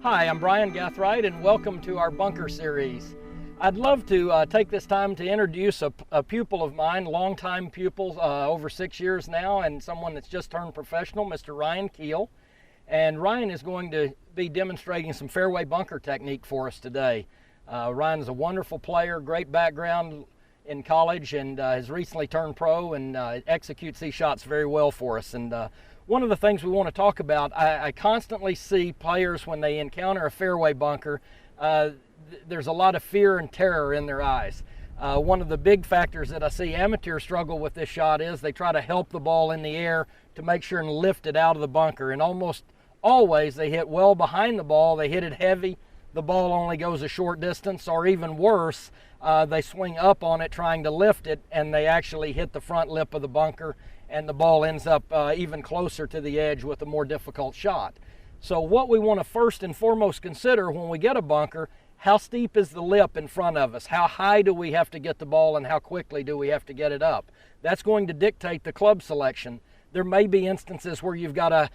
Hi, I'm Bryan Gathright and welcome to our bunker series. I'd love to take this time to introduce a pupil of mine, longtime pupil, over 6 years now, and someone that's just turned professional, Mr. Ryan Keel. And Ryan is going to be demonstrating some fairway bunker technique for us today. Ryan is a wonderful player, great background in college, and has recently turned pro and executes these shots very well for us. And one of the things we want to talk about, I constantly see players when they encounter a fairway bunker, there's a lot of fear and terror in their eyes. One of the big factors that I see amateurs struggle with this shot is they try to help the ball in the air to make sure and lift it out of the bunker, and almost always they hit well behind the ball, they hit it heavy, the ball only goes a short distance, or even worse, they swing up on it trying to lift it and they actually hit the front lip of the bunker and the ball ends up even closer to the edge with a more difficult shot. So what we want to first and foremost consider when we get a bunker, how steep is the lip in front of us? How high do we have to get the ball and how quickly do we have to get it up? That's going to dictate the club selection. There may be instances where you've got a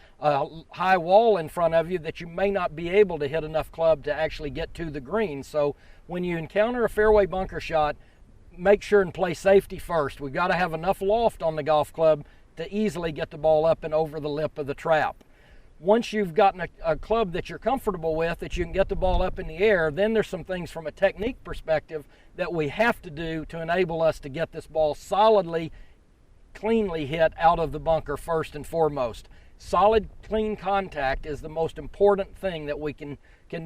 high wall in front of you that you may not be able to hit enough club to actually get to the green. So when you encounter a fairway bunker shot, make sure and play safety first. We've got to have enough loft on the golf club to easily get the ball up and over the lip of the trap. Once you've gotten a club that you're comfortable with, that you can get the ball up in the air, then there's some things from a technique perspective that we have to do to enable us to get this ball solidly, cleanly hit out of the bunker first and foremost. Solid, clean contact is the most important thing that we can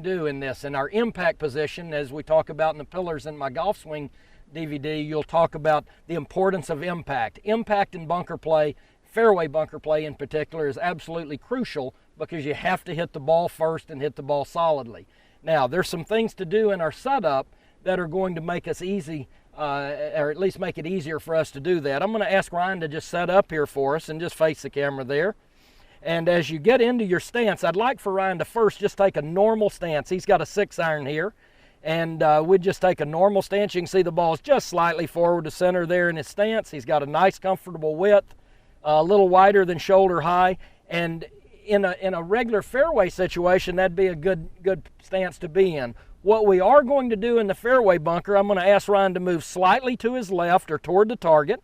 do in this. And our impact position, as we talk about in the pillars in my golf swing DVD, you'll talk about the importance of impact. Impact in bunker play, fairway bunker play in particular, is absolutely crucial because you have to hit the ball first and hit the ball solidly. Now, there's some things to do in our setup that are going to make us easy, or at least make it easier for us to do that. I'm going to ask Ryan to just set up here for us and just face the camera there. And as you get into your stance, I'd like for Ryan to first just take a normal stance. He's got a 6-iron here. And we'd just take a normal stance. You can see the ball's just slightly forward to center there in his stance. He's got a nice comfortable width, a little wider than shoulder high. And in a regular fairway situation, that'd be a good stance to be in. What we are going to do in the fairway bunker, I'm going to ask Ryan to move slightly to his left or toward the target,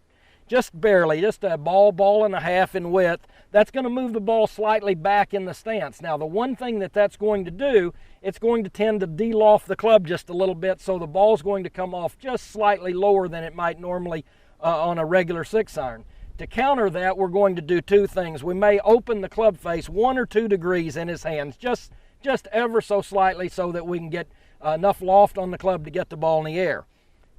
just barely, just a ball and a half in width. That's going to move the ball slightly back in the stance. Now, the one thing that's going to do, it's going to tend to de-loft the club just a little bit, so the ball's going to come off just slightly lower than it might normally on a regular 6-iron. To counter that, we're going to do two things. We may open the club face 1 or 2 degrees in his hands, just ever so slightly, so that we can get enough loft on the club to get the ball in the air.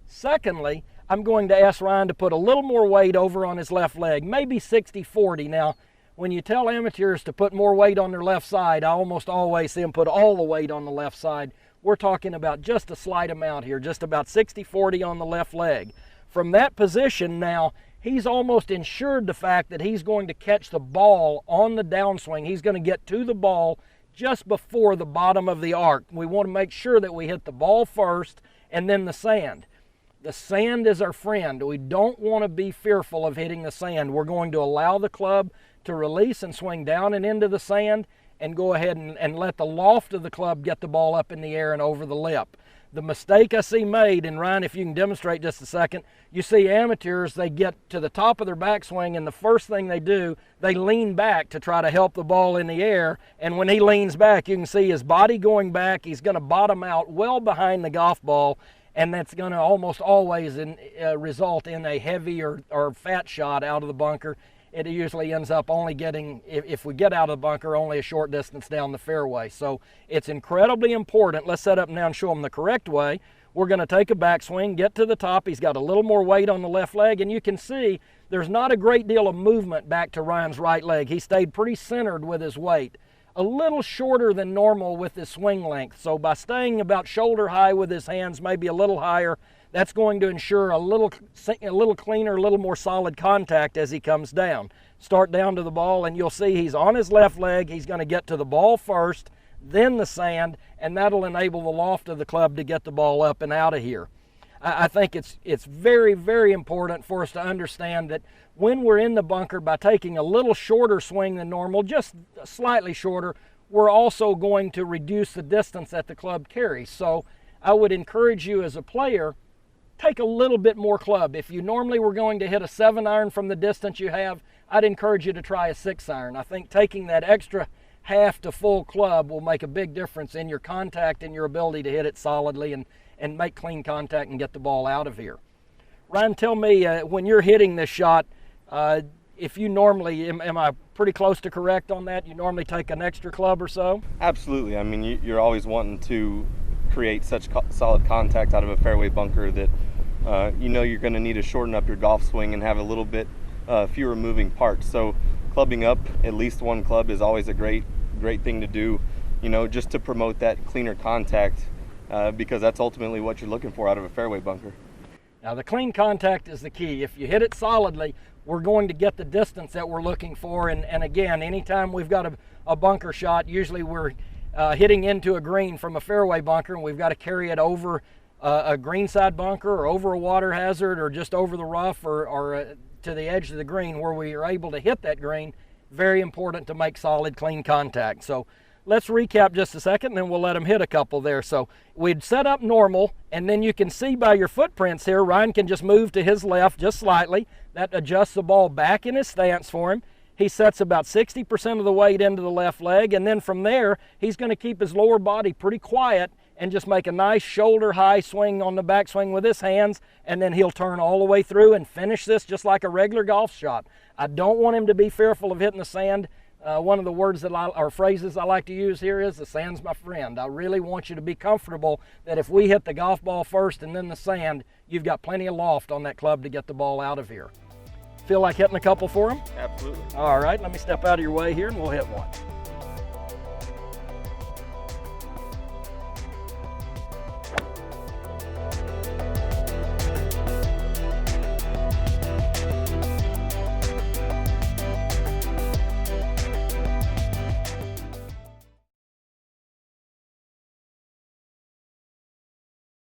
Secondly, I'm going to ask Ryan to put a little more weight over on his left leg, maybe 60-40. Now, when you tell amateurs to put more weight on their left side, I almost always see them put all the weight on the left side. We're talking about just a slight amount here, just about 60-40 on the left leg. From that position now, he's almost ensured the fact that he's going to catch the ball on the downswing. He's going to get to the ball just before the bottom of the arc. We want to make sure that we hit the ball first and then the sand. The sand is our friend. We don't want to be fearful of hitting the sand. We're going to allow the club to release and swing down and into the sand and go ahead and let the loft of the club get the ball up in the air and over the lip. The mistake I see made, and Ryan, if you can demonstrate just a second, you see amateurs, they get to the top of their backswing and the first thing they do, they lean back to try to help the ball in the air, and when he leans back, you can see his body going back. He's going to bottom out well behind the golf ball, and that's going to almost always result in a heavy or fat shot out of the bunker. It usually ends up only getting, if we get out of the bunker, only a short distance down the fairway. So it's incredibly important. Let's set up now and show him the correct way. We're going to take a backswing, get to the top. He's got a little more weight on the left leg, and you can see there's not a great deal of movement back to Ryan's right leg. He stayed pretty centered with his weight. A little shorter than normal with his swing length. So by staying about shoulder high with his hands, maybe a little higher, that's going to ensure a little cleaner, a little more solid contact as he comes down. Start down to the ball, and you'll see he's on his left leg. He's going to get to the ball first, then the sand, and that'll enable the loft of the club to get the ball up and out of here. I think it's very, very important for us to understand that when we're in the bunker, by taking a little shorter swing than normal, just slightly shorter, we're also going to reduce the distance that the club carries. So I would encourage you as a player, take a little bit more club. If you normally were going to hit a 7-iron from the distance you have, I'd encourage you to try a 6-iron. I think taking that extra half to full club will make a big difference in your contact and your ability to hit it solidly and make clean contact and get the ball out of here. Ryan, tell me, when you're hitting this shot, if you normally, am I pretty close to correct on that? You normally take an extra club or so? Absolutely. I mean, you're always wanting to create such solid contact out of a fairway bunker that you know you're going to need to shorten up your golf swing and have a little bit fewer moving parts. So clubbing up at least one club is always a great thing to do, you know, just to promote that cleaner contact because that's ultimately what you're looking for out of a fairway bunker. Now the clean contact is the key. If you hit it solidly, we're going to get the distance that we're looking for. And again, anytime we've got a bunker shot, usually we're hitting into a green from a fairway bunker, and we've got to carry it over a greenside bunker or over a water hazard or just over the rough or to the edge of the green where we are able to hit that green. Very important to make solid, clean contact. So let's recap just a second, and then we'll let them hit a couple there. So we'd set up normal, and then you can see by your footprints here, Ryan can just move to his left just slightly. That adjusts the ball back in his stance for him. He sets about 60% of the weight into the left leg, and then from there, he's going to keep his lower body pretty quiet and just make a nice shoulder high swing on the backswing with his hands, and then he'll turn all the way through and finish this just like a regular golf shot. I don't want him to be fearful of hitting the sand. One of the words or phrases I like to use here is, the sand's my friend. I really want you to be comfortable that if we hit the golf ball first and then the sand, you've got plenty of loft on that club to get the ball out of here. Feel like hitting a couple for him? Absolutely. All right, let me step out of your way here and we'll hit one.